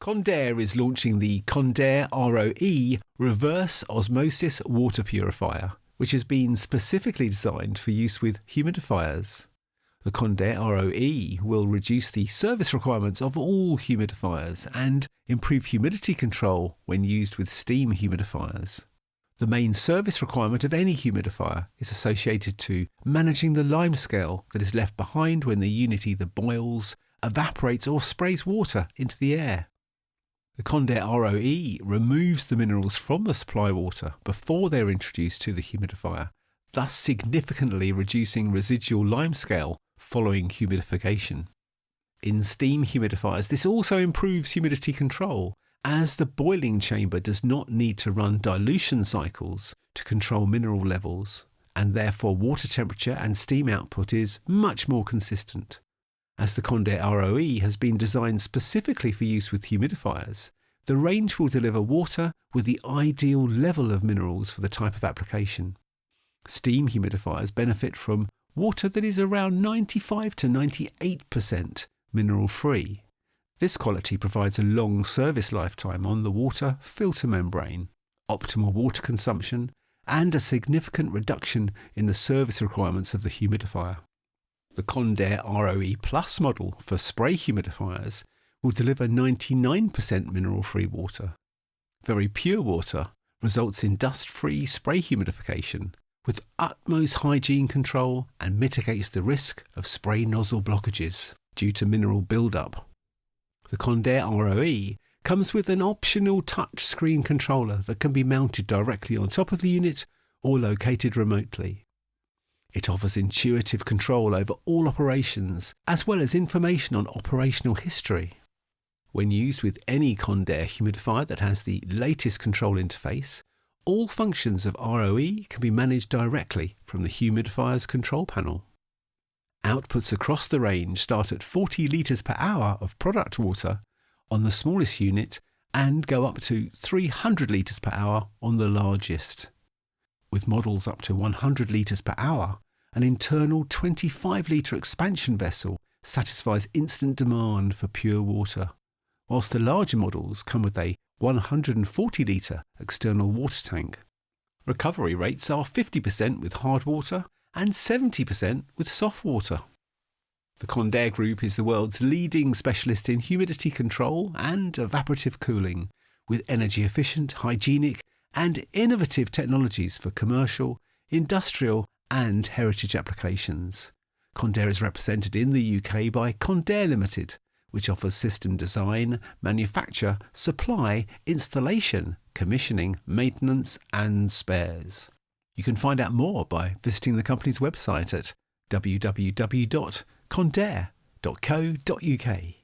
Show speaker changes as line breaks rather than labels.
Condair is launching the Condair RO-E reverse osmosis water purifier, which has been specifically designed for use with humidifiers. The Condair RO-E will reduce the service requirements of all humidifiers and improve humidity control when used with steam humidifiers. The main service requirement of any humidifier is associated to managing the lime scale that is left behind when the unit either boils, evaporates or sprays water into the air. The Condair RO-E removes the minerals from the supply water before they are introduced to the humidifier, thus significantly reducing residual lime scale following humidification. In steam humidifiers, this also improves humidity control, as the boiling chamber does not need to run dilution cycles to control mineral levels, and therefore water temperature and steam output is much more consistent. As the Condair RO-E has been designed specifically for use with humidifiers, the range will deliver water with the ideal level of minerals for the type of application. Steam humidifiers benefit from water that is around 95 to 98% mineral-free. This quality provides a long service lifetime on the water filter membrane, optimal water consumption, and a significant reduction in the service requirements of the humidifier. The Condair RO-E Plus model for spray humidifiers will deliver 99% mineral-free water. Very pure water results in dust-free spray humidification with utmost hygiene control and mitigates the risk of spray nozzle blockages due to mineral build-up. The Condair RO-E comes with an optional touch screen controller that can be mounted directly on top of the unit or located remotely. It offers intuitive control over all operations, as well as information on operational history. When used with any Condair humidifier that has the latest control interface, all functions of RO-E can be managed directly from the humidifier's control panel. Outputs across the range start at 40 litres per hour of product water on the smallest unit and go up to 300 litres per hour on the largest. With models up to 100 litres per hour, an internal 25-litre expansion vessel satisfies instant demand for pure water, whilst the larger models come with a 140-litre external water tank. Recovery rates are 50% with hard water and 70% with soft water. The Condair Group is the world's leading specialist in humidity control and evaporative cooling, with energy-efficient, hygienic and innovative technologies for commercial, industrial and heritage applications. Condair is represented in the UK by Condair Limited, which offers system design, manufacture, supply, installation, commissioning, maintenance and spares. You can find out more by visiting the company's website at www.condair.co.uk.